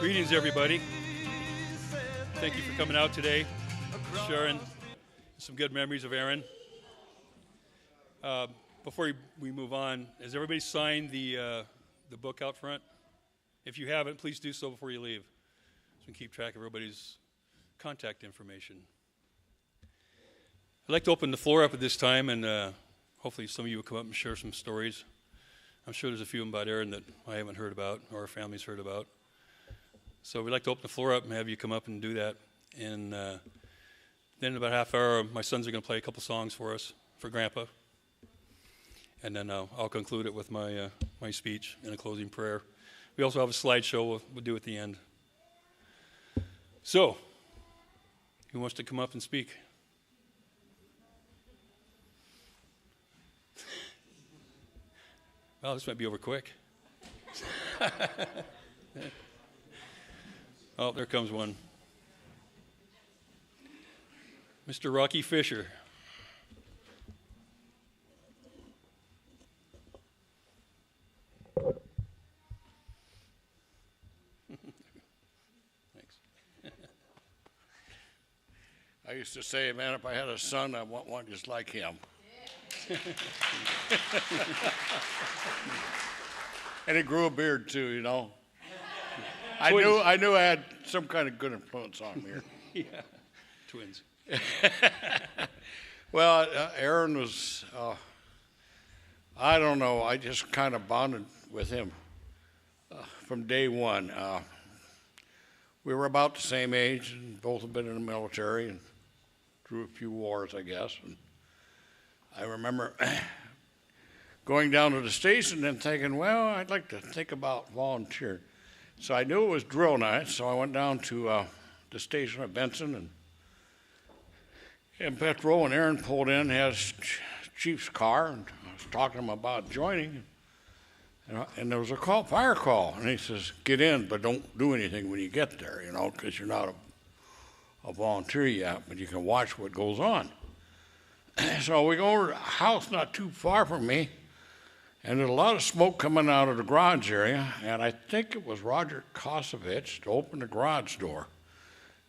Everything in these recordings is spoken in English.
Greetings, everybody. Thank you for coming out today, sharing some good memories of Aaron. Before we move on, has everybody signed the book out front? If you haven't, please do so before you leave, so we can keep track of everybody's contact information. I'd like to open the floor up at this time, and hopefully some of you will come up and share some stories. I'm sure there's a few about Aaron that I haven't heard about or our family's heard about. So we'd like to open the floor up and have you come up and do that. And then in about a half hour, my sons are going to play a couple songs for us, for Grandpa. And then I'll conclude it with my speech and a closing prayer. We also have a slideshow we'll do at the end. So, who wants to come up and speak? Well, this might be over quick. Oh, there comes one. Mr. Rocky Fisher. Thanks. I used to say, man, if I had a son, I want one just like him. And he grew a beard too, you know. I knew I had some kind of good influence on him here. Yeah, twins. Well, Aaron was, I don't know, I just kind of bonded with him from day one. We were about the same age, and both have been in the military and through a few wars, I guess. And I remember going down to the station and thinking, well, I'd like to think about volunteering. So I knew it was drill night, so I went down to the station at Benson and Petro, and Aaron pulled in, had his chief's car, and I was talking to him about joining. And there was a fire call, and he says, get in, but don't do anything when you get there, you know, because you're not a volunteer yet, but you can watch what goes on. So we go over to a house not too far from me, and there's a lot of smoke coming out of the garage area, and I think it was Roger Kosovich to open the garage door,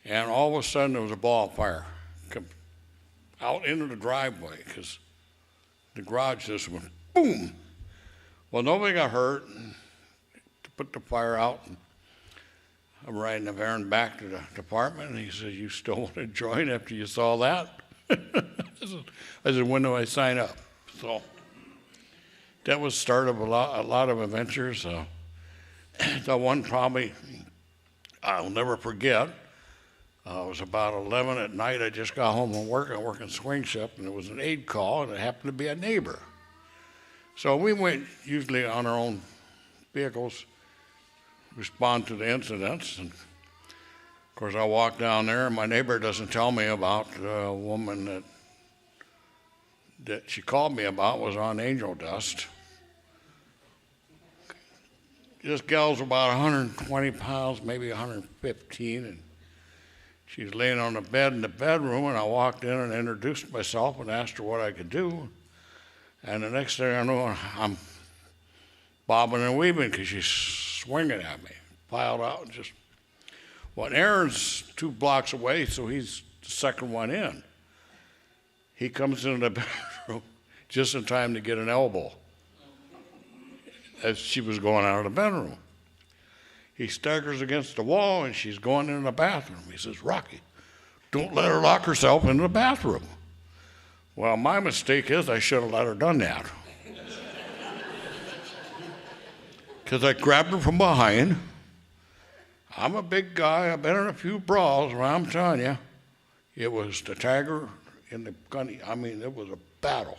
and all of a sudden there was a ball of fire come out into the driveway because the garage just went boom. Well, nobody got hurt. And to put the fire out, and I'm riding the Aaron back to the department, and he says, "You still want to join after you saw that?" I said, "When do I sign up?" So that was the start of a lot of adventures. The one probably I'll never forget. It was about 11 at night. I just got home from work. I work in swing shift, and it was an aid call, and it happened to be a neighbor. So we went usually on our own vehicles, respond to the incidents. And of course, I walk down there, and my neighbor doesn't tell me about the woman that she called me about was on angel dust. This gal's about 120 pounds, maybe 115, and she's laying on the bed in the bedroom, and I walked in and introduced myself and asked her what I could do. And the next thing I know, I'm bobbing and weaving because she's swinging at me, piled out. And just, well, Aaron's 2 blocks away, so he's the second one in. He comes into the bedroom just in time to get an elbow as she was going out of the bedroom. He staggers against the wall, and she's going into the bathroom. He says, "Rocky, don't let her lock herself into the bathroom." Well, my mistake is I should have let her done that. Because I grabbed her from behind. I'm a big guy. I've been in a few brawls, but I'm telling you, it was the tiger in the gun. I mean, it was a battle.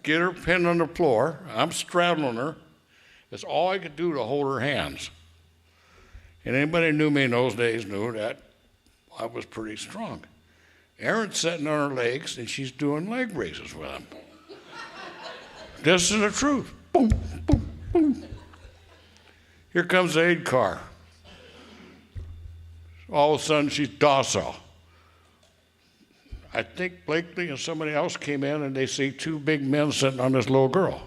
Get her pinned on the floor. I'm straddling her. That's all I could do to hold her hands. And anybody who knew me in those days knew that I was pretty strong. Erin's sitting on her legs, and she's doing leg raises with him. This is the truth. Boom, boom, boom. Here comes the aid car. All of a sudden, she's docile. I think Blakely and somebody else came in, and they see 2 big men sitting on this little girl.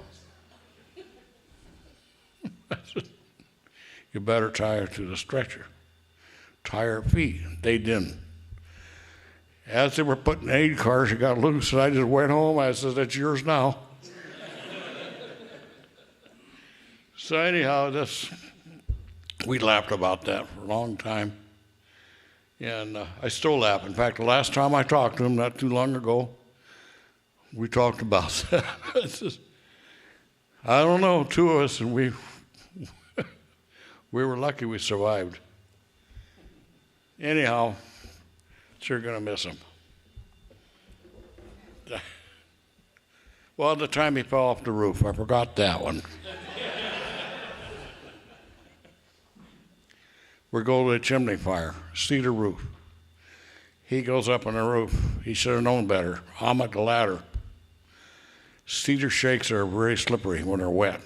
you better tie her to the stretcher. Tie her feet. They didn't. As they were putting the aid car, she got loose, and I just went home. I said, "That's yours now." So anyhow, we laughed about that for a long time. And I still laugh. In fact, the last time I talked to him, not too long ago, we talked about that. I don't know, two of us, and we were lucky we survived. Anyhow, sure going to miss him. Well, the time he fell off the roof, I forgot that one. We're going to a chimney fire, cedar roof. He goes up on the roof. He should have known better. I'm at the ladder. Cedar shakes are very slippery when they're wet.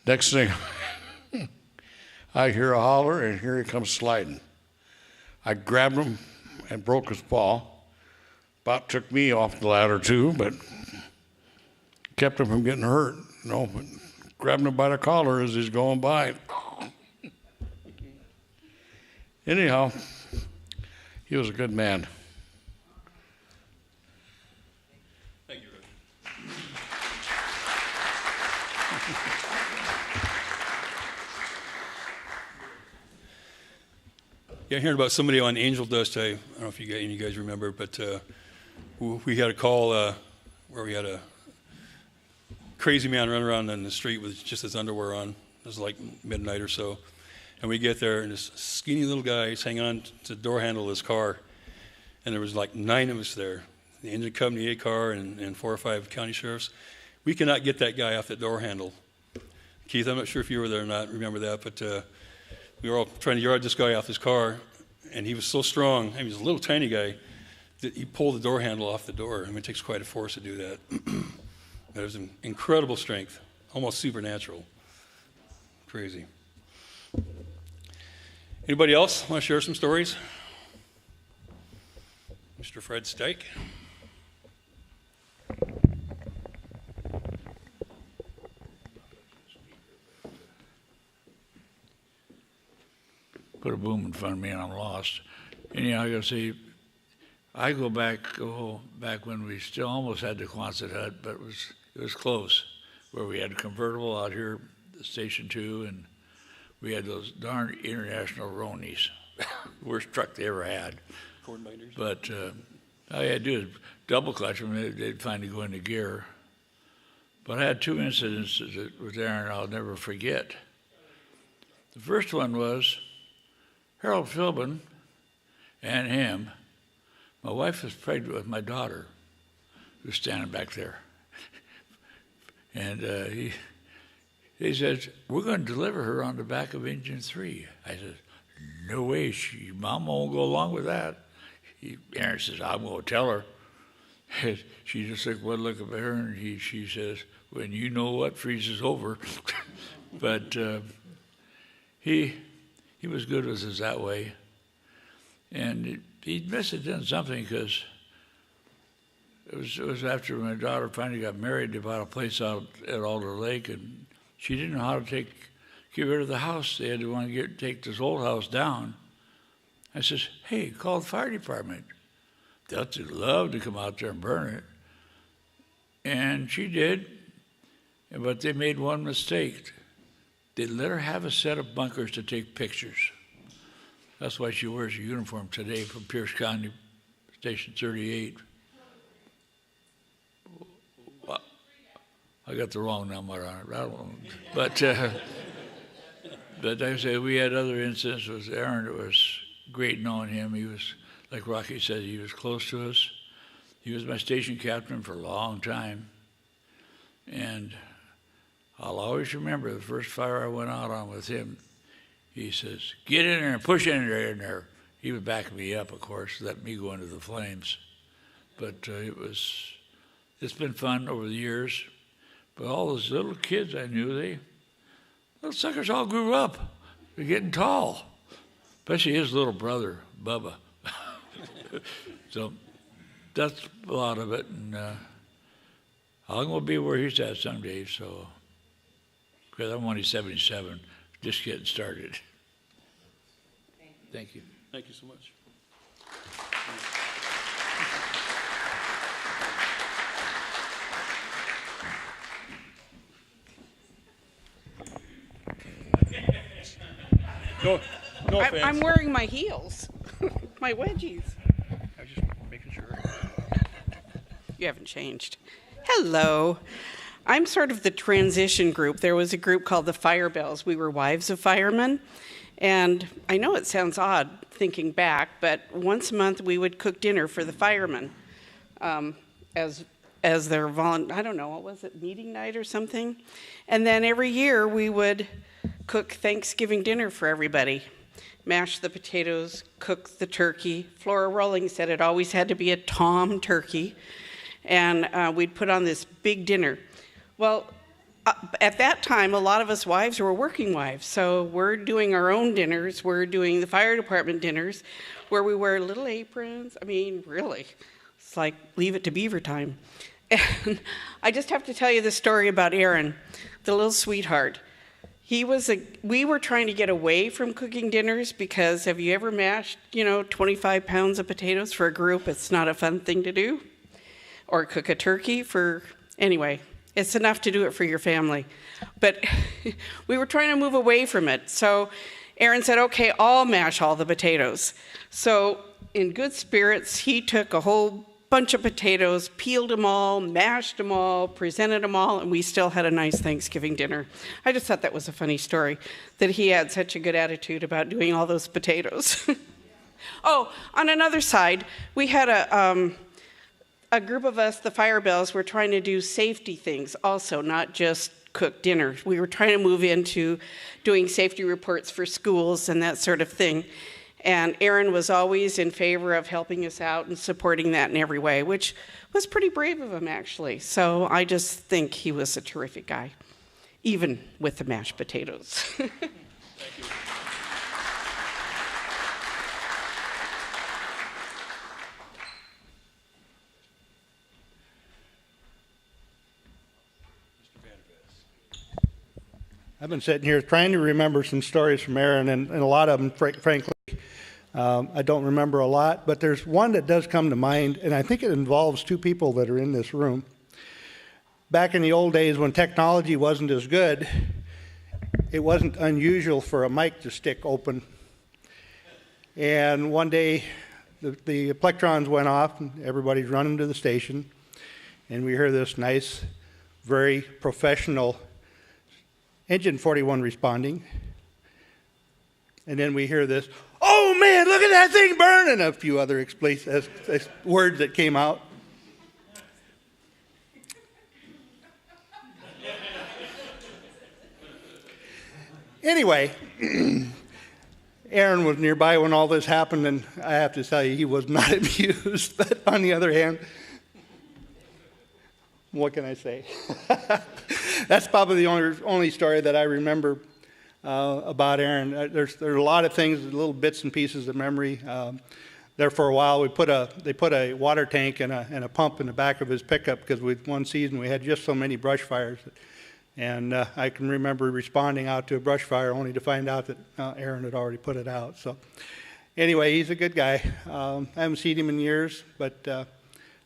Next thing, I hear a holler, and here he comes sliding. I grabbed him and broke his fall. About took me off the ladder too, but kept him from getting hurt. But grabbed him by the collar as he's going by. Anyhow, he was a good man. Thank you, Rich. Yeah, hearing about somebody on Angel Dust, I don't know if any of you guys remember, but we had a call where we had a crazy man running around in the street with just his underwear on. It was like midnight or so. And we get there, and this skinny little guy is hanging on to the door handle of his car. And there was like 9 of us there, the engine company, A car, and 4 or 5 county sheriffs. We cannot get that guy off that door handle. Keith, I'm not sure if you were there or not, remember that, but we were all trying to yard this guy off his car, and he was so strong, he was a little tiny guy, that he pulled the door handle off the door. I mean, it takes quite a force to do that. There's an incredible strength, almost supernatural. Crazy. Anybody else want to share some stories? Mr. Fred Stike. Put a boom in front of me and I'm lost. Anyhow, I gotta say, I go back when we still almost had the Quonset hut, but it was close, where we had a convertible out here, Station 2, and we had those darn International Ronies. Worst truck they ever had. Cord binders. But all you had to do is double clutch them, they'd finally go into gear. But I had 2 incidents that were there and I'll never forget. The first one was Harold Philbin and him. My wife was pregnant with my daughter, who was standing back there. And he said, "We're going to deliver her on the back of Engine 3. I said, "No way, Mom won't go along with that." Aaron says, "I'm going to tell her." And she just took one look at her, and she says, "When you know what freezes over." But he was good with us that way. And he must have done something, because it was after my daughter finally got married. They bought a place out at Alder Lake, and she didn't know how to get rid of the house. They had to want to take this old house down. I says, "Hey, call the fire department. They'll love to come out there and burn it." And she did, but they made one mistake. They let her have a set of bunkers to take pictures. That's why she wears a uniform today from Pierce County, Station 38. I got the wrong number on it. I don't know. But like I say, we had other incidents with Aaron. It was great knowing him. He was, like Rocky said, he was close to us. He was my station captain for a long time. And I'll always remember the first fire I went out on with him. He says, "Get in there and push in there." He was backing me up, of course, let me go into the flames. But it's been fun over the years. But all those little kids I knew, little suckers all grew up. They're getting tall. Especially his little brother, Bubba. So that's a lot of it. And I'm going to be where he's at someday. So, because I'm only 77. just getting started. Thank you. Thank you so much. No, no offense. I'm wearing my heels, my wedgies. I was just making sure. You haven't changed. Hello. I'm sort of the transition group. There was a group called the Fire Bells. We were wives of firemen. And I know it sounds odd thinking back, but once a month we would cook dinner for the firemen as their I don't know, what was it, meeting night or something? And then every year we would cook Thanksgiving dinner for everybody. Mash the potatoes, cook the turkey. Flora Rowling said it always had to be a tom turkey. And we'd put on this big dinner. Well, at that time, a lot of us wives were working wives. So we're doing our own dinners. We're doing the fire department dinners where we wear little aprons. I mean, really, it's like Leave It to Beaver time. And I just have to tell you the story about Aaron, the little sweetheart. We were trying to get away from cooking dinners because have you ever mashed, 25 pounds of potatoes for a group? It's not a fun thing to do. Or cook a turkey anyway, it's enough to do it for your family. But we were trying to move away from it. So Aaron said, okay, I'll mash all the potatoes. So in good spirits, he took a whole bunch of potatoes, peeled them all, mashed them all, presented them all, and we still had a nice Thanksgiving dinner. I just thought that was a funny story, that he had such a good attitude about doing all those potatoes. Oh, on another side, we had a group of us, the Fire Bells, were trying to do safety things also, not just cook dinner. We were trying to move into doing safety reports for schools and that sort of thing. And Aaron was always in favor of helping us out and supporting that in every way, which was pretty brave of him, actually. So I just think he was a terrific guy, even with the mashed potatoes. Thank you. Mr. Vandervest. I've been sitting here trying to remember some stories from Aaron, and a lot of them, frankly, I don't remember a lot, but there's one that does come to mind, and I think it involves two people that are in this room. Back in the old days when technology wasn't as good, it wasn't unusual for a mic to stick open. And one day, the plectrons went off, and everybody's running to the station, and we hear this nice, very professional Engine 41 responding. And then we hear this, "Oh man, look at that thing burn!" and a few other words that came out. Anyway, Aaron was nearby when all this happened, and I have to tell you, he was not amused. But on the other hand, what can I say? That's probably the only story that I remember about Aaron. There's a lot of things, little bits and pieces of memory. There for a while, they put a water tank and a pump in the back of his pickup because one season we had just so many brush fires. And I can remember responding out to a brush fire only to find out that Aaron had already put it out. So anyway, he's a good guy. I haven't seen him in years, but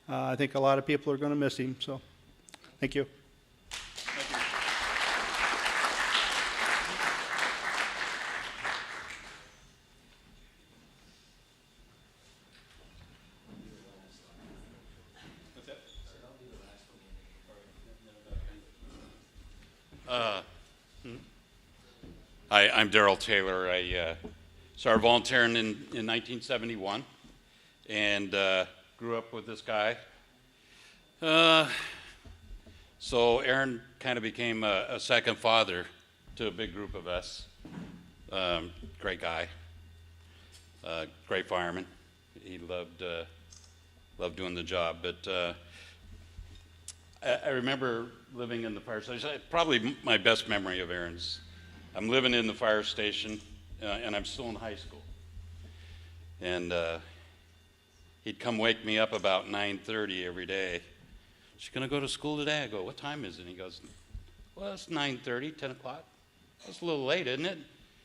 I think a lot of people are going to miss him. So thank you. Hi, I'm Darrell Taylor. I started volunteering in 1971 and grew up with this guy. So Aaron kind of became a second father to a big group of us. Great guy, great fireman. He loved doing the job. But I remember living in the fire station. Probably my best memory of Aaron's. I'm living in the fire station, and I'm still in high school. And he'd come wake me up about 9:30 every day. "You gonna go to school today?" I go, "What time is it?" And he goes, "Well, it's 9:30, 10 o'clock." It's a little late, isn't it?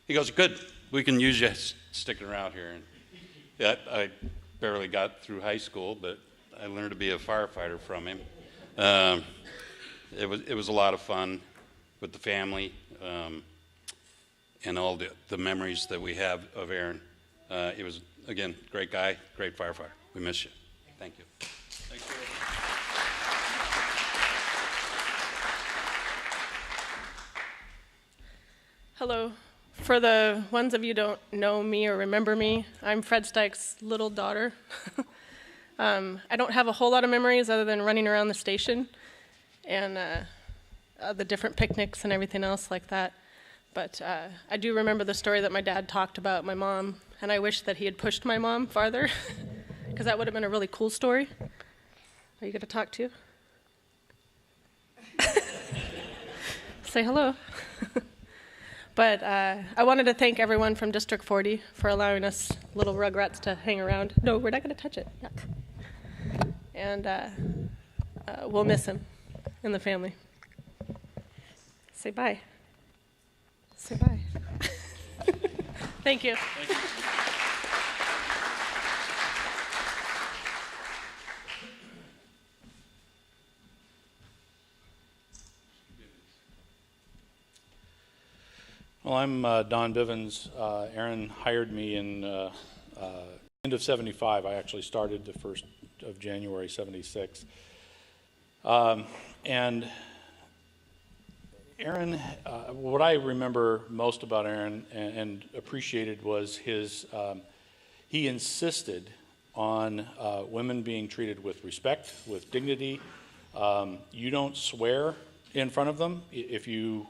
He goes, good, we can use you sticking around here. And yeah, I barely got through high school, but I learned to be a firefighter from him. It was a lot of fun with the family, and all the memories that we have of Aaron. He was, again, great guy, great firefighter. We miss you. Thank you. Thanks, Aaron. Hello. For the ones of you who don't know me or remember me, I'm Fred Stike's little daughter. I don't have a whole lot of memories other than running around the station and the different picnics and everything else like that. But I do remember the story that my dad talked about my mom, and I wish that he had pushed my mom farther, because that would have been a really cool story. Are you going to talk too? Say hello. But I wanted to thank everyone from District 40 for allowing us little rugrats to hang around. No, we're not going to touch it. Yuck. And we'll miss him and the family. Say bye. Say bye. Thank you. Thank you. Well, I'm Don Bivens. Aaron hired me in end of '75. I actually started the 1st of January '76. And Aaron, what I remember most about Aaron and appreciated was his, he insisted on women being treated with respect, with dignity. You don't swear in front of them. If you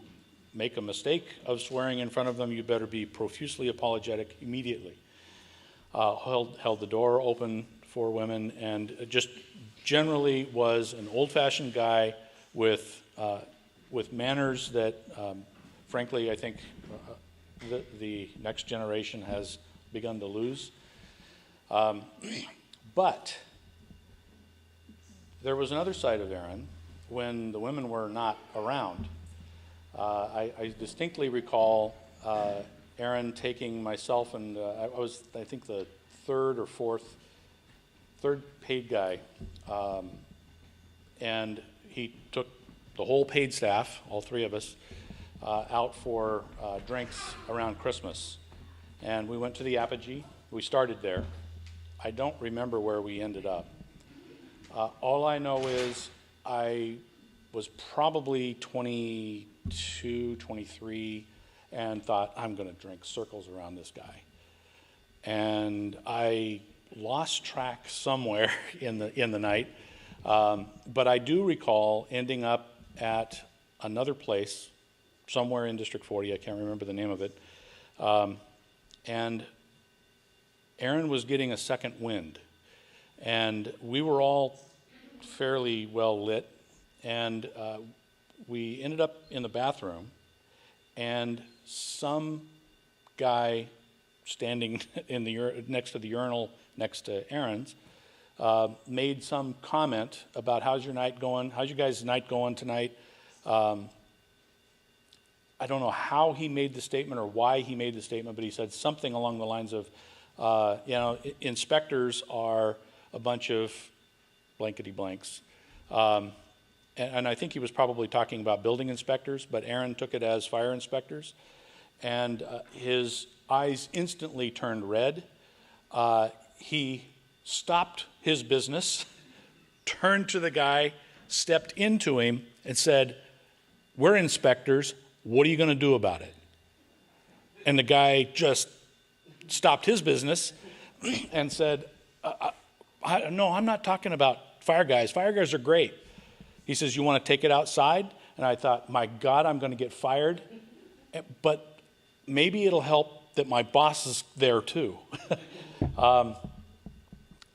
make a mistake of swearing in front of them, you better be profusely apologetic immediately. Held the door open for women, and just generally was an old-fashioned guy with manners that, frankly, I think the next generation has begun to lose. But there was another side of Aaron when the women were not around. I distinctly recall Aaron taking myself and I was, I think, the third paid guy, and he took the whole paid staff, all three of us, out for drinks around Christmas. And we went to the Apogee. We started there. I don't remember where we ended up. All I know is I was probably 22, 23, and thought, I'm going to drink circles around this guy. And I lost track somewhere in the night, but I do recall ending up at another place somewhere in District 40. I can't remember the name of it. And Aaron was getting a second wind, and we were all fairly well lit, and we ended up in the bathroom, and some guy standing in the next to the urinal next to Aaron's made some comment about how's your night going, how's your guys' night going tonight. I don't know how he made the statement or why he made the statement, but he said something along the lines of, inspectors are a bunch of blankety blanks. And I think he was probably talking about building inspectors, but Aaron took it as fire inspectors. And his eyes instantly turned red. He stopped his business, turned to the guy, stepped into him, and said, "We're inspectors. What are you going to do about it?" And the guy just stopped his business and said, "No, I'm not talking about fire guys. Fire guys are great." He says, "You want to take it outside?" And I thought, my God, I'm going to get fired. But maybe it'll help that my boss is there too.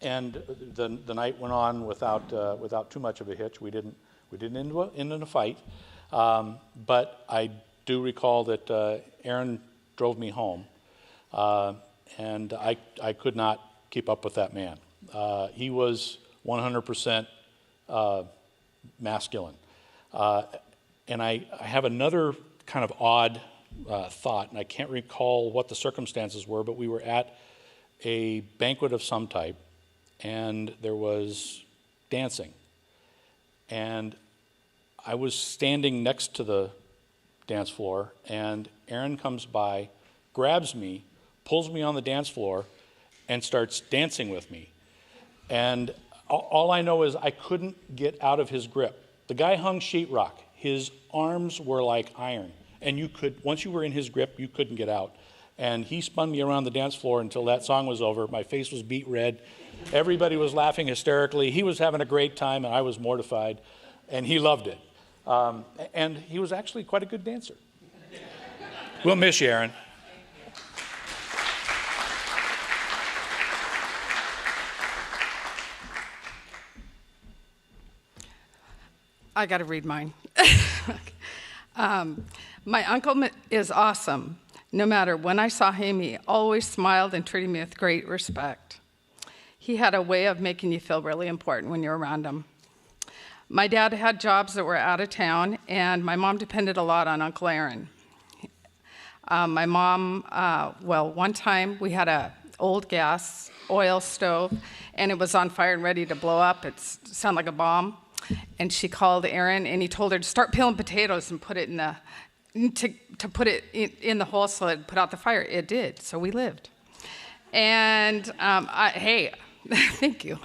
And the night went on without too much of a hitch. We didn't end in a fight. But I do recall that Aaron drove me home, and I could not keep up with that man. He was 100% masculine. And I have another kind of odd thought, and I can't recall what the circumstances were, but we were at a banquet of some type, and there was dancing. And I was standing next to the dance floor, and Aaron comes by, grabs me, pulls me on the dance floor, and starts dancing with me. And all I know is I couldn't get out of his grip. The guy hung sheetrock. His arms were like iron. And you could, once you were in his grip, you couldn't get out. And he spun me around the dance floor until that song was over. My face was beet red. Everybody was laughing hysterically. He was having a great time, and I was mortified. And he loved it. And he was actually quite a good dancer. We'll miss you, Aaron. I got to read mine. My uncle is awesome. No matter when I saw him, he always smiled and treated me with great respect. He had a way of making you feel really important when you're around him. My dad had jobs that were out of town, and my mom depended a lot on Uncle Aaron. My mom, one time we had an old gas oil stove, and it was on fire and ready to blow up. It sounded like a bomb. And she called Aaron, and he told her to start peeling potatoes and put it in the to put it in the hole so it put out the fire. It did, so we lived. And thank you.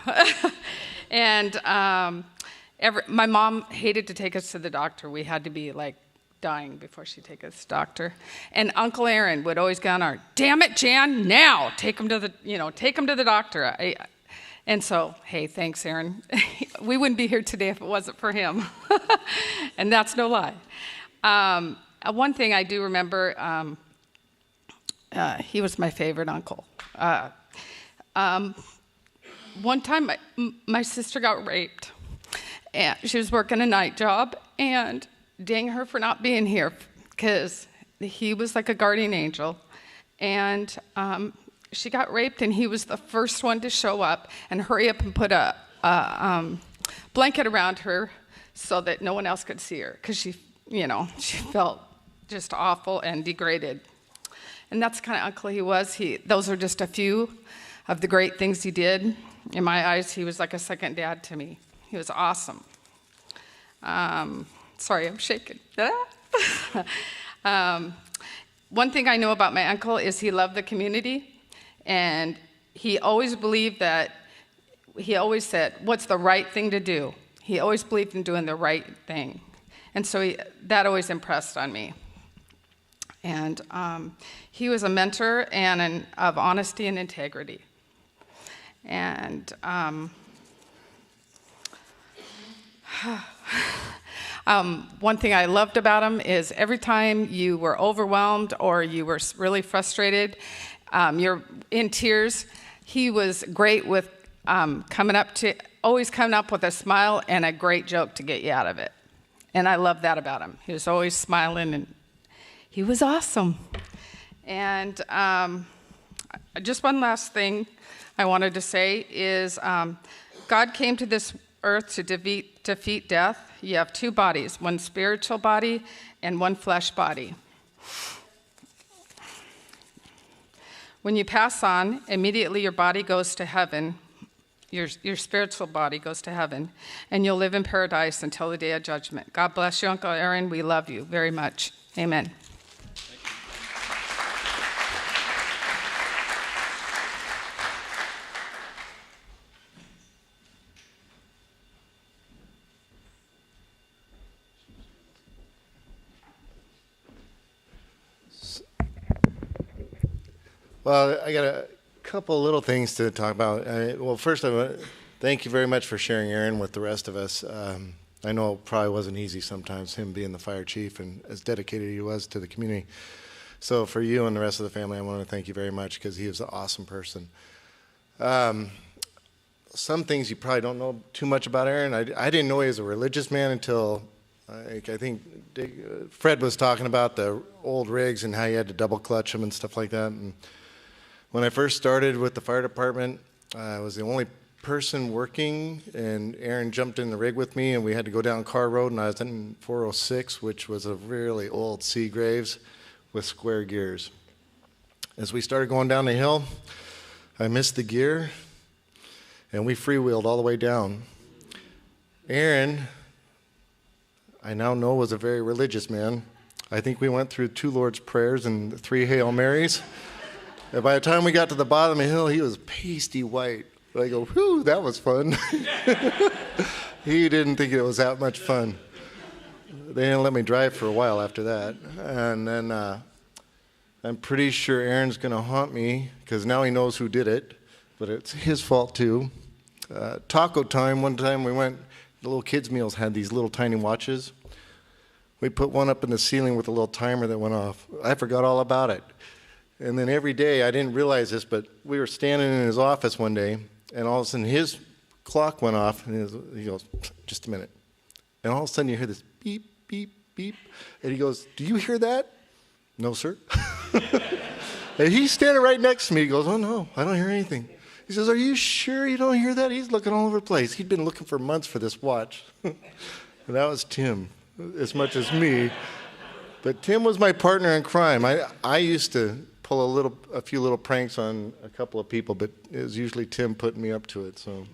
And my mom hated to take us to the doctor. We had to be like dying before she'd take us to the doctor. And Uncle Aaron would always go on our, damn it, Jan, now take him to the doctor. And so, hey, thanks, Aaron. We wouldn't be here today if it wasn't for him. And that's no lie. One thing I do remember, he was my favorite uncle. One time, my sister got raped. And she was working a night job, and dang her for not being here, because he was like a guardian angel. And she got raped, and he was the first one to show up and hurry up and put a blanket around her so that no one else could see her, because she felt just awful and degraded. And that's the kind of uncle he was. Those are just a few of the great things he did. In my eyes, he was like a second dad to me. He was awesome. Sorry, I'm shaking. One thing I know about my uncle is he loved the community, and he always said, what's the right thing to do? He always believed in doing the right thing. And so that always impressed on me. And he was a mentor of honesty and integrity. And one thing I loved about him is every time you were overwhelmed or you were really frustrated, you're in tears, he was great with always coming up with a smile and a great joke to get you out of it. And I love that about him. He was always smiling, and he was awesome. And just one last thing I wanted to say is God came to this earth to defeat death. You have two bodies, one spiritual body and one flesh body. When you pass on, immediately your body goes to heaven. Your spiritual body goes to heaven, and you'll live in paradise until the day of judgment. God bless you, Uncle Aaron. We love you very much. Amen. Well, I got a couple little things to talk about. First, I want to thank you very much for sharing Aaron with the rest of us. I know it probably wasn't easy sometimes, him being the fire chief and as dedicated he was to the community. So for you and the rest of the family, I want to thank you very much, because he was an awesome person. Some things you probably don't know too much about Aaron. I didn't know he was a religious man until I think Fred was talking about the old rigs and how you had to double clutch them and stuff like that. And when I first started with the fire department, I was the only person working, and Aaron jumped in the rig with me, and we had to go down Carr Road, and I was in 406, which was a really old Seagraves with square gears. As we started going down the hill, I missed the gear, and we freewheeled all the way down. Aaron, I now know, was a very religious man. I think we went through 2 Lord's Prayers and 3 Hail Marys. And by the time we got to the bottom of the hill, he was pasty white. I go, whew, that was fun. He didn't think it was that much fun. They didn't let me drive for a while after that. And then I'm pretty sure Aaron's going to haunt me because now he knows who did it, but it's his fault too. Taco time, one time we went, the little kids' meals had these little tiny watches. We put one up in the ceiling with a little timer that went off. I forgot all about it. And then every day, I didn't realize this, but we were standing in his office one day, and all of a sudden his clock went off, and he goes, just a minute. And all of a sudden you hear this beep, beep, beep, and he goes, do you hear that? No, sir. And he's standing right next to me. He goes, oh, no, I don't hear anything. He says, are you sure you don't hear that? He's looking all over the place. He'd been looking for months for this watch. And that was Tim, as much as me. But Tim was my partner in crime. I used to pull a few little pranks on a couple of people, but it was usually Tim putting me up to it. So,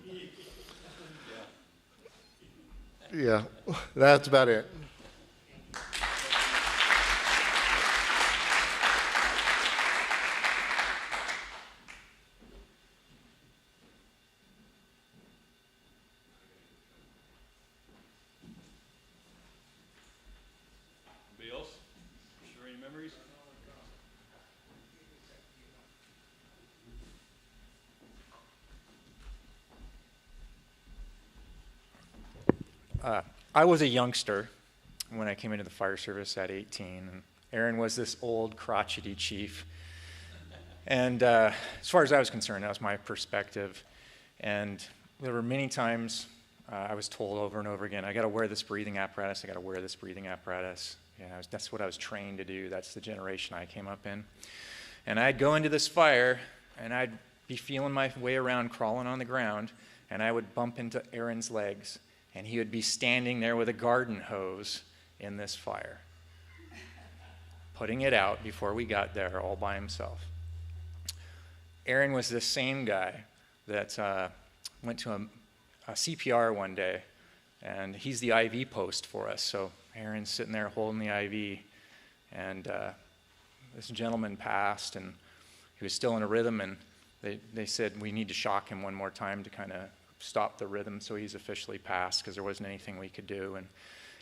yeah, that's about it. Anybody else? Share any memories? I was a youngster when I came into the fire service at 18. And Aaron was this old, crotchety chief. And as far as I was concerned, that was my perspective. And there were many times I was told over and over again, I got to wear this breathing apparatus, I got to wear this breathing apparatus. You know, that's what I was trained to do. That's the generation I came up in. And I'd go into this fire, and I'd be feeling my way around, crawling on the ground, and I would bump into Aaron's legs, and he would be standing there with a garden hose in this fire, putting it out before we got there all by himself. Aaron was the same guy that went to a CPR one day, and he's the IV post for us. So Aaron's sitting there holding the IV, and this gentleman passed, and he was still in a rhythm, and they said we need to shock him one more time to kind of stop the rhythm, so he's officially passed because there wasn't anything we could do. And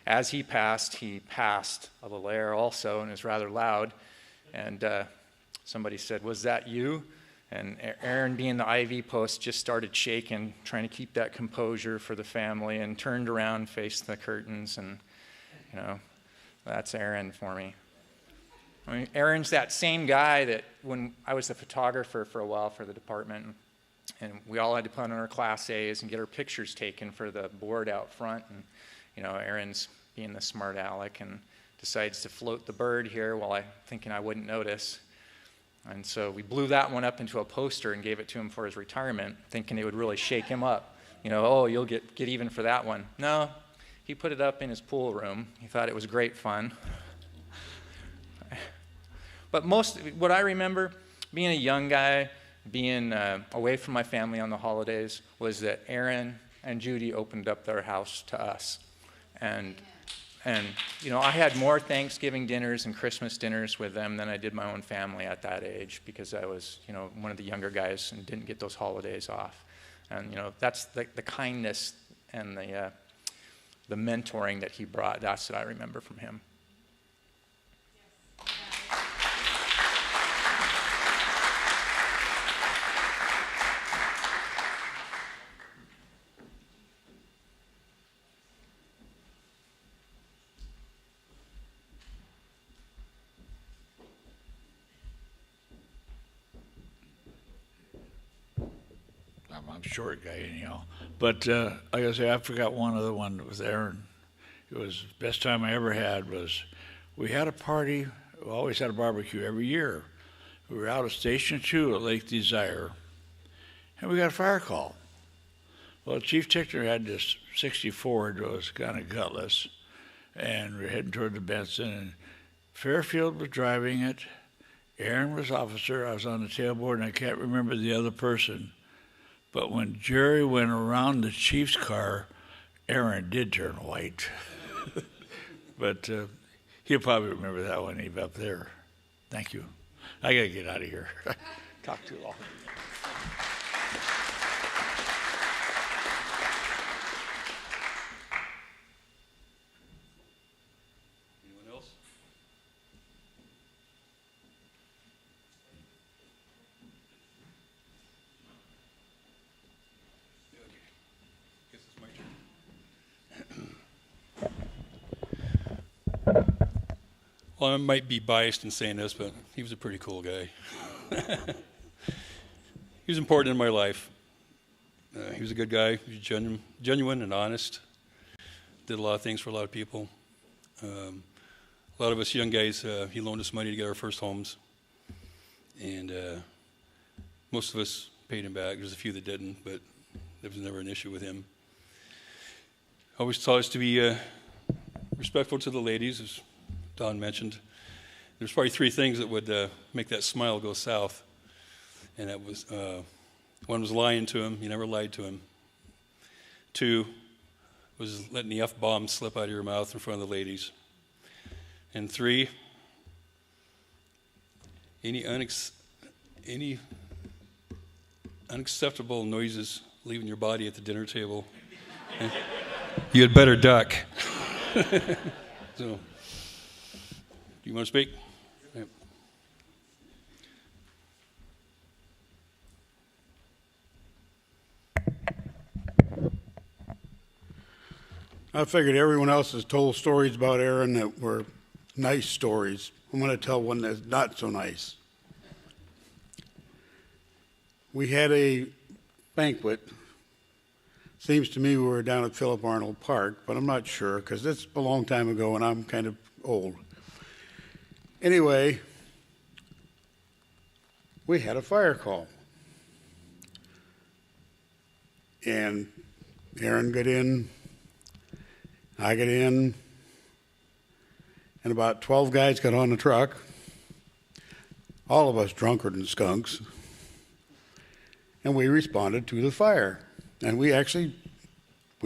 as he passed a little air also, and it was rather loud. And somebody said, was that you? And Aaron, being the IV post, just started shaking, trying to keep that composure for the family, and turned around, faced the curtains, and, you know, that's Aaron for me. I mean, Aaron's that same guy that when I was the photographer for a while for the department, and we all had to put on our Class A's and get our pictures taken for the board out front, and, you know, Aaron's being the smart aleck and decides to float the bird here while thinking I wouldn't notice. And so we blew that one up into a poster and gave it to him for his retirement, thinking it would really shake him up. You know, oh, you'll get even for that one. No, he put it up in his pool room. He thought it was great fun. But what I remember, being a young guy, being away from my family on the holidays, was that Aaron and Judy opened up their house to us. And you know, I had more Thanksgiving dinners and Christmas dinners with them than I did my own family at that age, because I was, you know, one of the younger guys and didn't get those holidays off. And, you know, that's the kindness and the mentoring that he brought. That's what I remember from him. I'm a short guy anyhow. But like I say, I forgot one other one with Aaron. It was the best time I ever had was we had a party. We always had a barbecue every year. We were out at Station 2 at Lake Desire, and we got a fire call. Well, Chief Tickner had this 60 Ford that was kind of gutless, and we were heading toward the Benson, and Fairfield was driving it. Aaron was officer. I was on the tailboard, and I can't remember the other person. But when Jerry went around the chief's car, Aaron did turn white. But he'll probably remember that when he's up there. Thank you. I got to get out of here. Talk too long. Anyone else? Okay. Guess it's my turn. Well, I might be biased in saying this, but he was a pretty cool guy. He was important in my life. He was a good guy. He was genuine and honest. Did a lot of things for a lot of people. A lot of us young guys, he loaned us money to get our first homes. And most of us paid him back. There's a few that didn't, but there was never an issue with him. Always taught us to be respectful to the ladies, as Don mentioned. There's probably three things that would make that smile go south. And that was, one was lying to him. You never lied to him. Two was letting the F-bomb slip out of your mouth in front of the ladies. And three, any unacceptable noises leaving your body at the dinner table, you had better duck. So, do you want to speak? Yep. I figured everyone else has told stories about Aaron that were nice stories. I'm going to tell one that's not so nice. We had a banquet. Seems to me we were down at Philip Arnold Park, but I'm not sure because it's a long time ago and I'm kind of old. Anyway, we had a fire call. And Aaron got in, I got in, and about 12 guys got on the truck, all of us drunker than skunks, and we responded to the fire. And we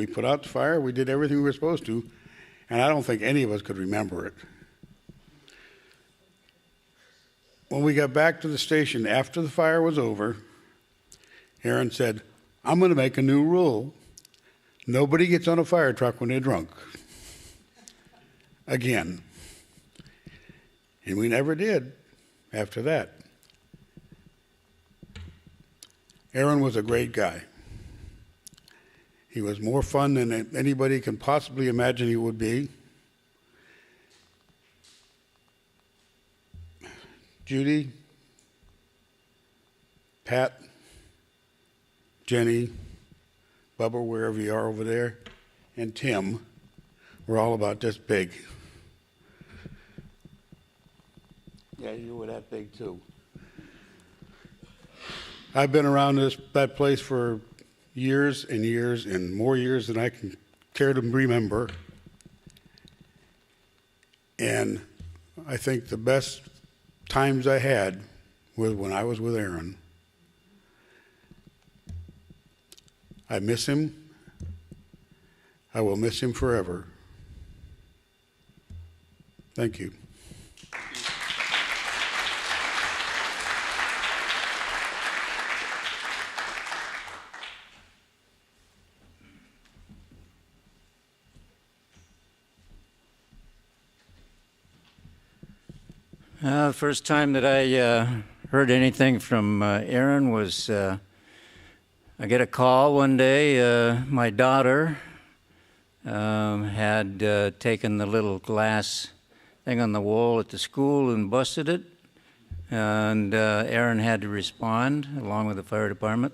put out the fire, we did everything we were supposed to, and I don't think any of us could remember it. When we got back to the station after the fire was over, Aaron said, "I'm going to make a new rule. Nobody gets on a fire truck when they're drunk." Again. And we never did after that. Aaron was a great guy. He was more fun than anybody can possibly imagine he would be. Judy, Pat, Jenny, Bubba, wherever you are over there, and Tim were all about this big. Yeah, you were that big too. I've been around that place for years and years and more years than I can care to remember. And I think the best times I had was when I was with Aaron. I miss him. I will miss him forever. Thank you. The first time that I heard anything from Aaron was I get a call one day. My daughter had taken the little glass thing on the wall at the school and busted it, and Aaron had to respond along with the fire department.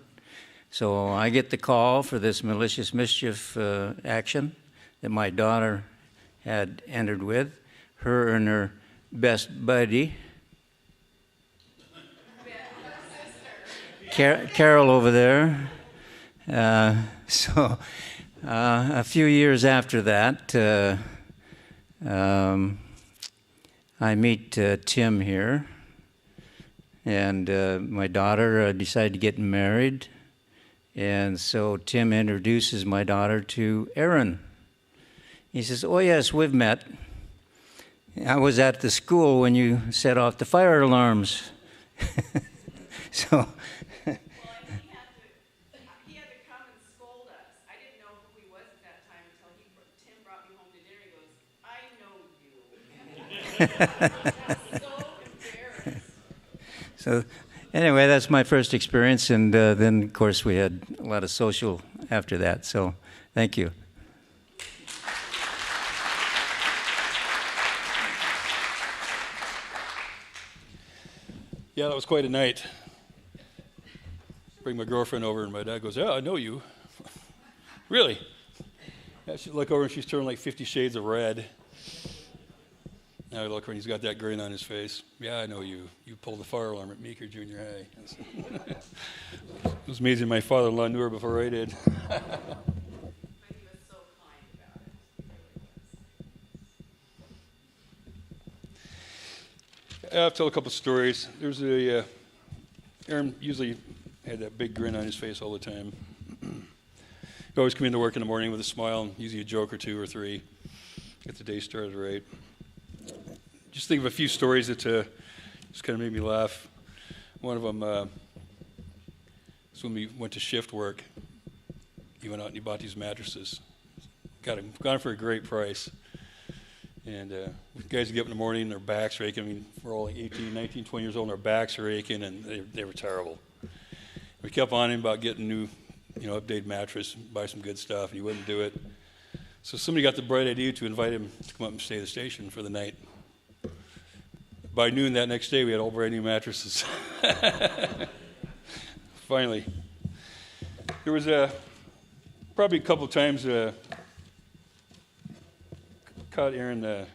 So I get the call for this malicious mischief action that my daughter had entered with, her and her best buddy, Carol over there. So a few years after that, I meet Tim here, and my daughter decided to get married, and so Tim introduces my daughter to Aaron. He says, "Oh yes, we've met. I was at the school when you set off the fire alarms." So. He had to come and scold us. I didn't know who he was at that time until Tim brought me home to dinner. He goes, "I know you." I was so embarrassed. So anyway, that's my first experience, and then, of course, we had a lot of social after that. So thank you. Yeah, that was quite a night. Bring my girlfriend over, and my dad goes, "Yeah, I know you." Really? Yeah, she look over, and she's turned like 50 shades of red. Now I look, and he's got that grin on his face. "Yeah, I know you. You pulled the fire alarm at Meeker Junior High." It was amazing. My father-in-law knew her before I did. I'll tell a couple stories. There's Aaron usually had that big grin on his face all the time. He always come into work in the morning with a smile, and usually a joke or two or three. Get the day started right. Just think of a few stories that just kind of made me laugh. One of them was when we went to shift work. He went out and he bought these mattresses. Got them for a great price. And guys get up in the morning, their backs are aching. I mean, we're all like 18, 19, 20 years old, and our backs are aching, and they were terrible. We kept on him about getting new, updated mattress, buy some good stuff, and he wouldn't do it. So somebody got the bright idea to invite him to come up and stay at the station for the night. By noon that next day, we had all brand new mattresses. Finally. There was probably a couple of times caught Aaron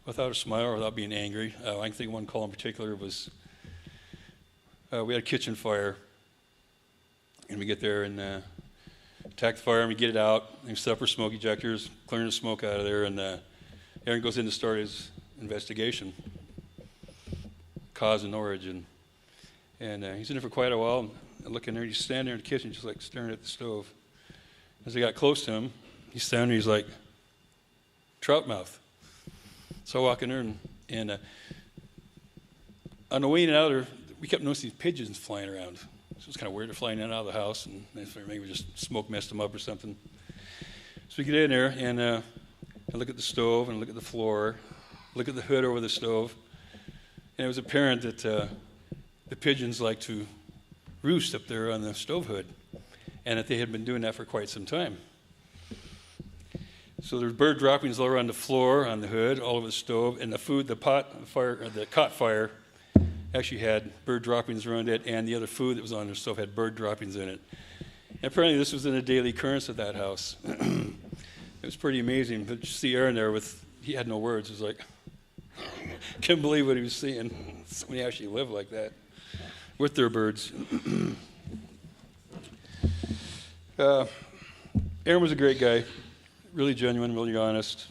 without a smile or without being angry. I can think of one call in particular was we had a kitchen fire, and we get there and attack the fire, and we get it out, and we set up our smoke ejectors, clearing the smoke out of there, and Aaron goes in to start his investigation, cause and origin. And he's in there for quite a while, and looking there, he's standing there in the kitchen just like staring at the stove. As I got close to him, he's standing there, he's like, "Trout mouth." So I walk in there, and on the way in and out there, we kept noticing these pigeons flying around. So it's kind of weird. They're flying in and out of the house, and maybe just smoke messed them up or something. So we get in there, and I look at the stove, and I look at the floor, look at the hood over the stove, and it was apparent that the pigeons like to roost up there on the stove hood, and that they had been doing that for quite some time. So there's bird droppings all around the floor, on the hood, all over the stove, and the food, the cot fire actually had bird droppings around it, and the other food that was on the stove had bird droppings in it. And apparently this was in a daily occurrence at that house. It was pretty amazing. But you see Aaron there he had no words. He was like, couldn't believe what he was seeing. Somebody actually lived like that with their birds. Aaron was a great guy. Really genuine, really honest.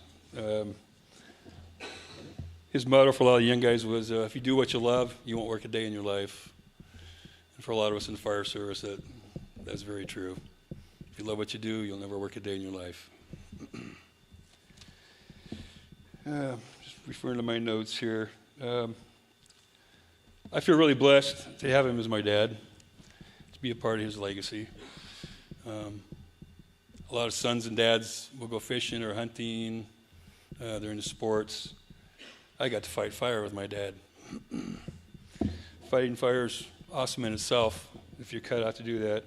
His motto for a lot of young guys was, if you do what you love, you won't work a day in your life. And for a lot of us in the fire service, that's very true. If you love what you do, you'll never work a day in your life. Just referring to my notes here. I feel really blessed to have him as my dad, to be a part of his legacy. A lot of sons and dads will go fishing or hunting. They're into sports. I got to fight fire with my dad. Fighting fire is awesome in itself if you're cut out to do that.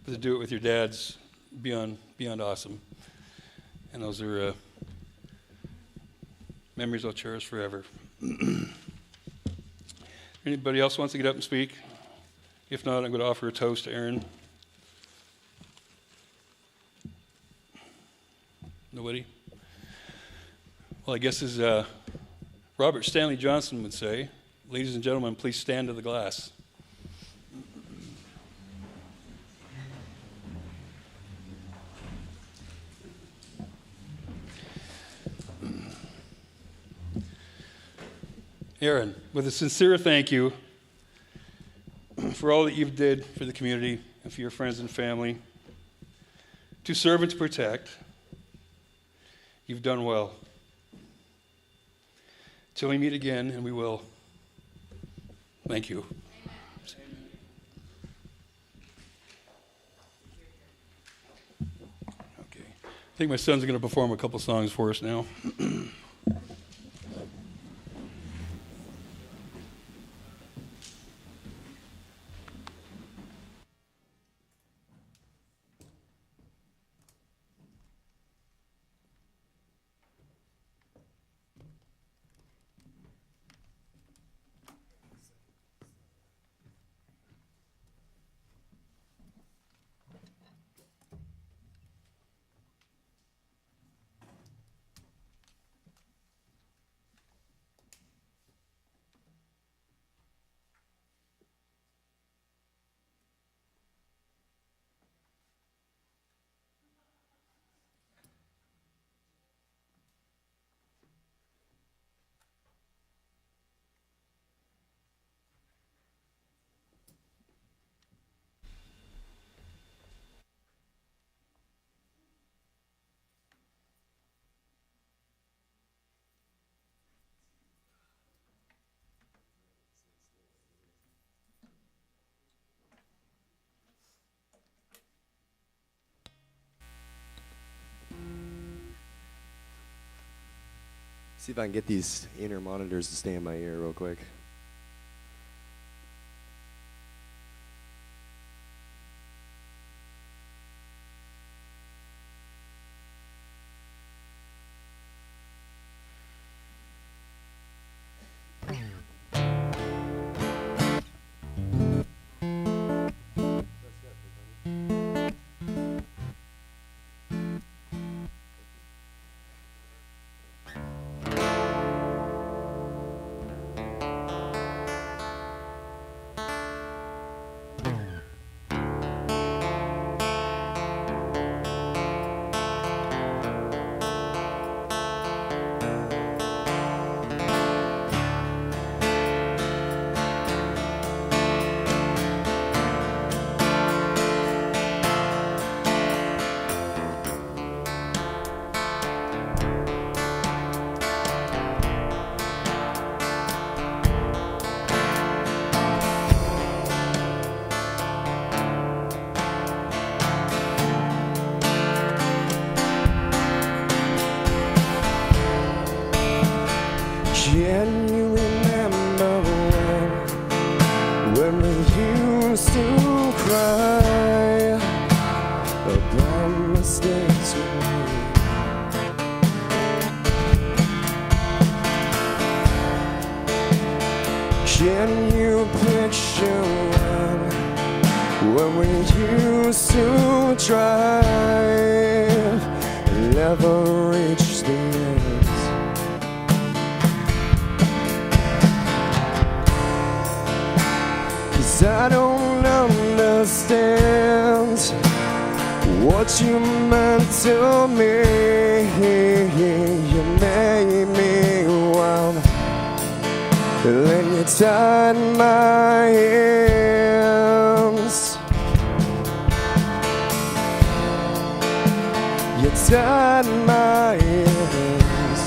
But to do it with your dad's beyond awesome. And those are memories I'll cherish forever. Anybody else wants to get up and speak? If not, I'm going to offer a toast to Aaron. Nobody? Well, I guess as Robert Stanley Johnson would say, ladies and gentlemen, please stand to the glass. Aaron, with a sincere thank you for all that you've did for the community and for your friends and family, to serve and to protect, you've done well. Till we meet again, and we will. Thank you. Okay. I think my son's going to perform a couple songs for us now. See if I can get these inner monitors to stay in my ear real quick. Can you remember when we used to cry about mistakes we made? Can you picture when we used to drive and never reach the end? 'Cause I don't understand what you meant to me. You made me wild, then you tied my hands. You tied my hands.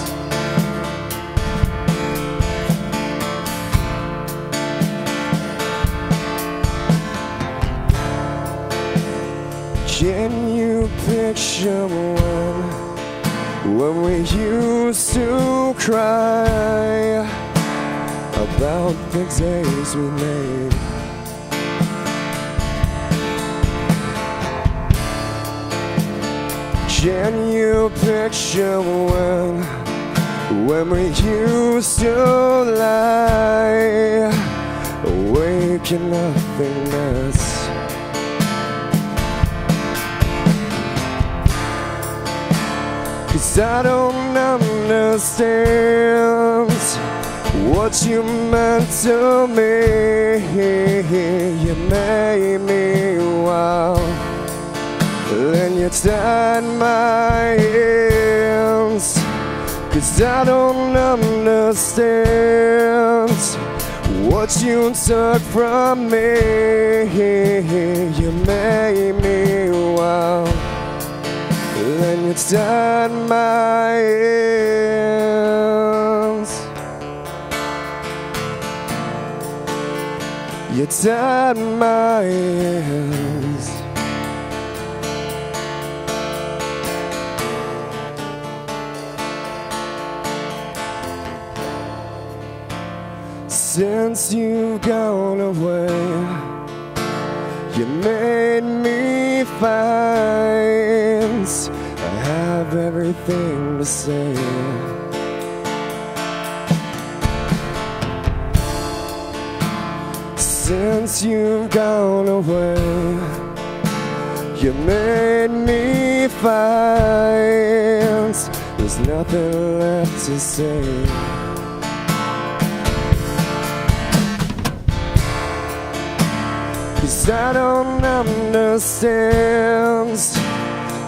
Can you picture when we used to cry about the days we made? Can you picture when we used to lie awake in nothingness? 'Cause I don't understand what you meant to me. You made me wild, then you tied my hands. 'Cause I don't understand what you took from me. You made me wow. Then you tied my hands. You tied my hands. Since you've gone away, you made me find I have everything to say. Since you've gone away, you made me find there's nothing left to say. Cause I don't understand.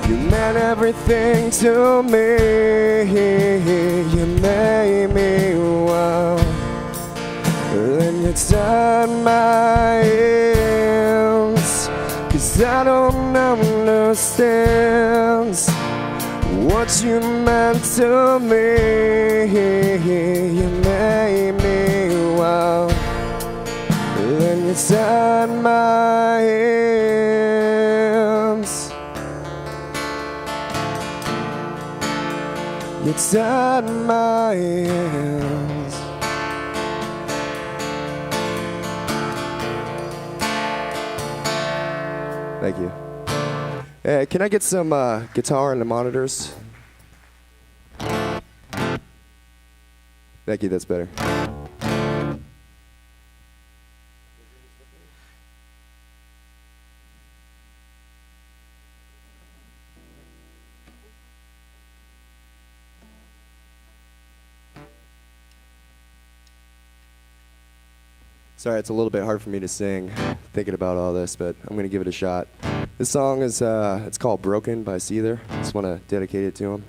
You meant everything to me. You made me wow. Then you tied my hands. Cause I don't understand what you meant to me. You made me wow. Then you tied my hands. You tied my hands. Thank you. Hey, can I get some guitar and the monitors? Thank you, that's better. Sorry, it's a little bit hard for me to sing, thinking about all this, but I'm going to give it a shot. This song is, it's called Broken by Seether. I just want to dedicate it to him.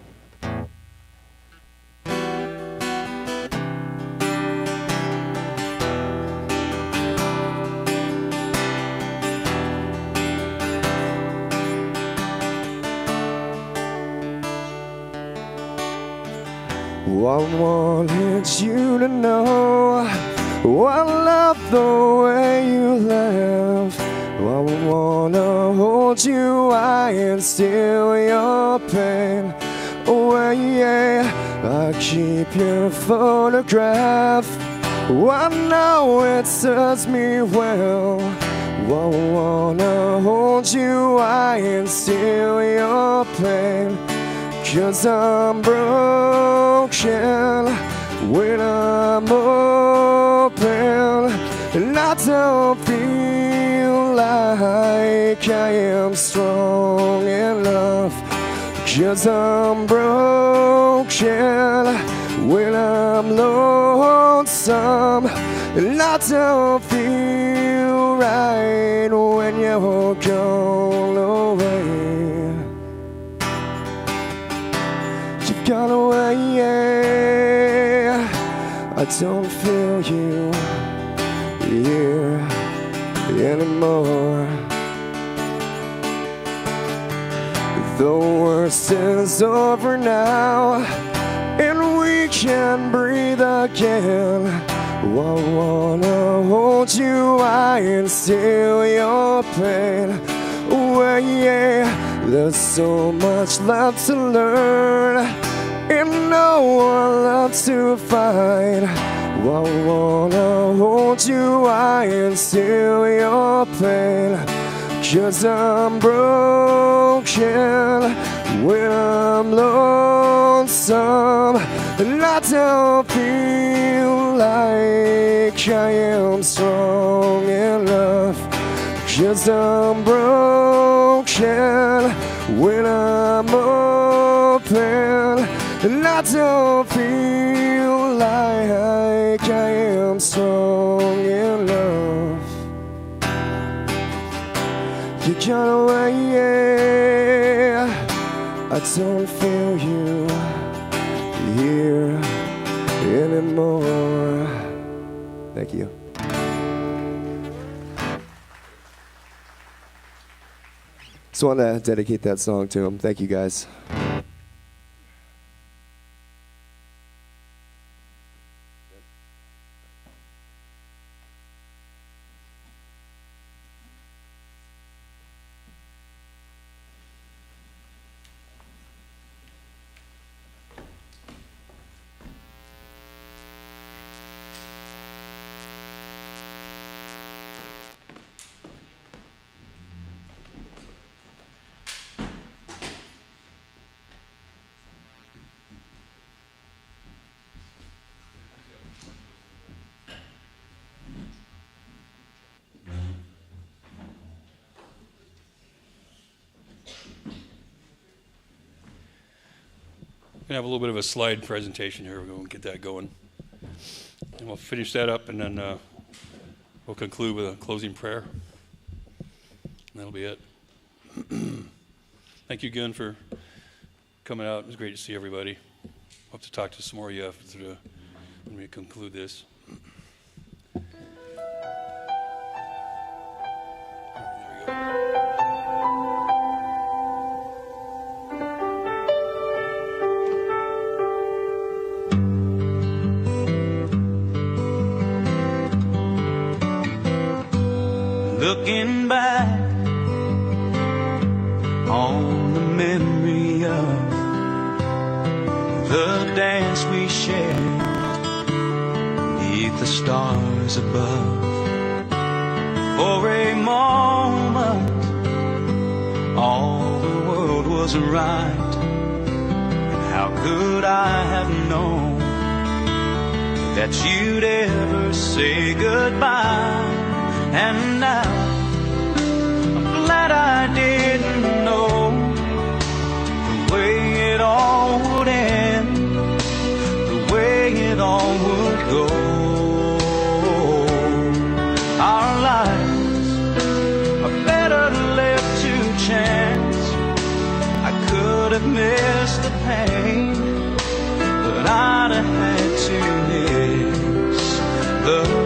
I wanted you to know I love the way you laugh. I wanna hold you high and steal your pain away. I keep your photograph. I know it serves me well. I wanna hold you high and steal your pain. 'Cause I'm broken when I'm open, and I don't feel like I am strong enough. 'Cause I'm broken when I'm lonesome, and I don't feel right when you're gone away. You've gone away, I don't feel you here anymore. The worst is over now, and we can breathe again. I wanna hold you high and steal your pain away. There's so much left to learn, and no one left to find. I wanna hold you high and steal your pain. 'Cause I'm broken when I'm lonesome, and I don't feel like I am strong enough. 'Cause I'm broken when I'm open, and I don't feel like I am strong enough. You got away, I don't feel you here anymore. Thank you. Just want to dedicate that song to him. Thank you, guys. We're going to have a little bit of a slide presentation here. We're going to get that going. And we'll finish that up, and then we'll conclude with a closing prayer. And that'll be it. Thank you again for coming out. It was great to see everybody. Hope to talk to some more of you after when we conclude this. Looking back on the memory of the dance we shared beneath the stars above. For a moment, all the world was right, and how could I have known that you'd ever say goodbye? And now I'm glad I didn't know the way it all would end, the way it all would go. Our lives are better left to chance. I could have missed the pain, but I'd have had to miss the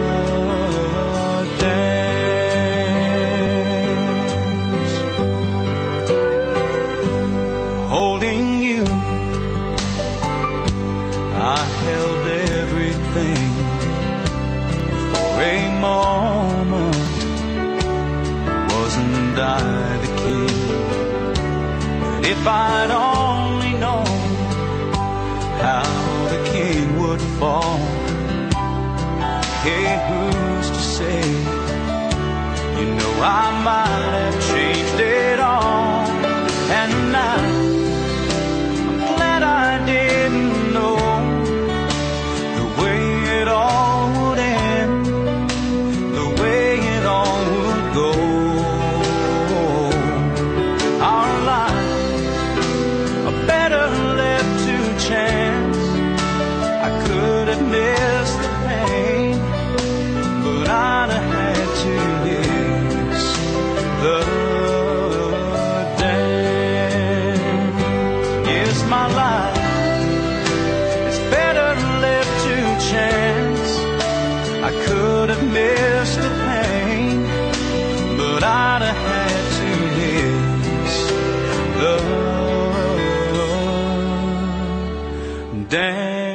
if I'd only known how the king would fall. Hey, who's to say? You know I might have changed it all. And now I'm glad I didn't know the way it all would end, the way it all would go. Our lives are better left to chance. I could have missed the pain, but I'd have had to miss the dance. Yes, my life is better left to chance. I could have missed the pain, but I'd have had to miss the dance.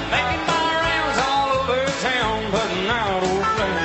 Making my rounds all over town, putting out old flames.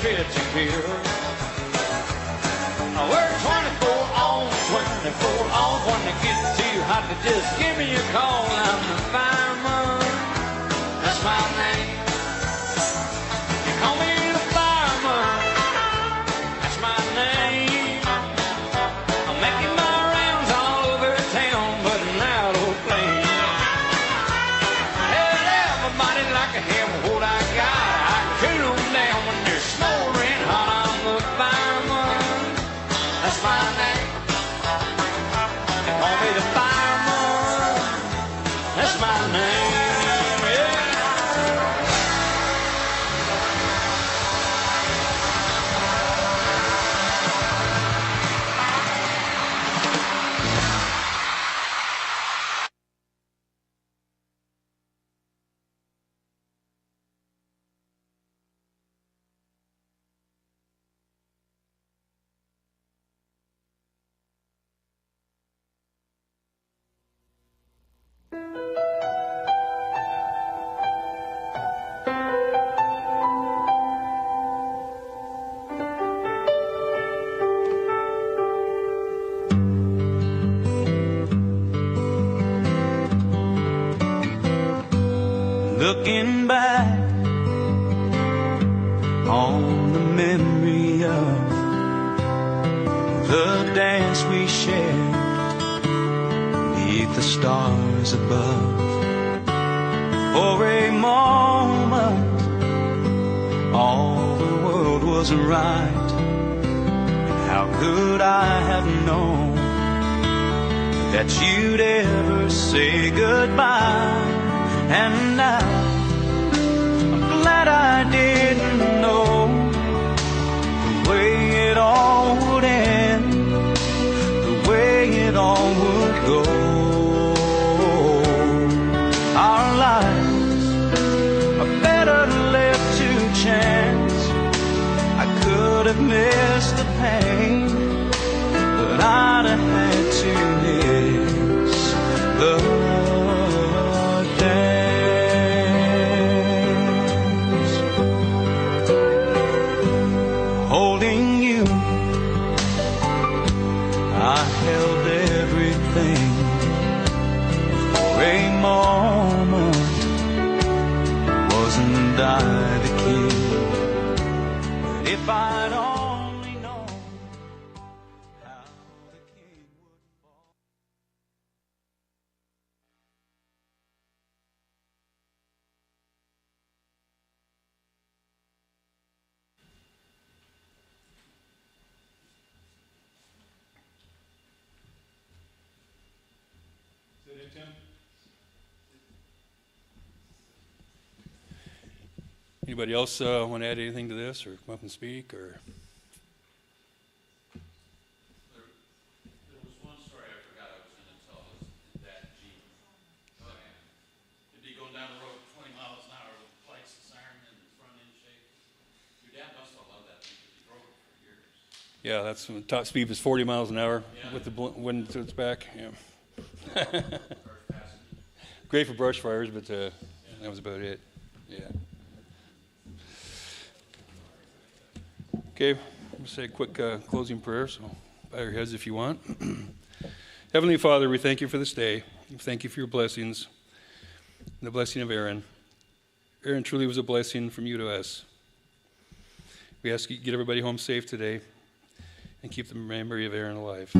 stretchy pill. We're 24 on, 24 on. When it gets too hot to just give me a call. I'm the fireman, that's my name. You call me the fireman, that's my name. I'm making my rounds all over town, but now don't play. Tell everybody like a hell what I got. I cool them down when they're smoldering hot. I'm the fireman, that's my name. They call me the fireman, that's my name. Yeah. Looking back on the memory of the dance we shared beneath the stars above. For a moment, all the world was right. And how could I have known that you'd ever say goodbye? And now I'm glad I didn't know the way it all would end, the way it all would go. Our lives are better left to chance. I could have missed the pain, but I'd have had to miss the holding you. I held everything for a moment. Wasn't I the king? But if I'd only known how the king would fall. Anybody else want to add anything to this or come up and speak? Or There was one story I forgot I was going to tell. Was that Jeep. It'd be going down the road 20 miles an hour with the lights and siren and the front end shake. Your dad must have loved that thing because he drove it for years. yeah, that's when the top speed was 40 miles an hour Yeah. with the wind to its back. Yeah. Great for brush fires, but that was about it. Yeah. Okay, we'll say a quick closing prayer, so bow your heads if you want. Heavenly Father, we thank you for this day. We thank you for your blessings and the blessing of Aaron. Aaron truly was a blessing from you to us. We ask you to get everybody home safe today and keep the memory of Aaron alive.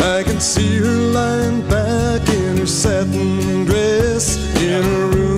I can see her lying back in her satin dress in her room.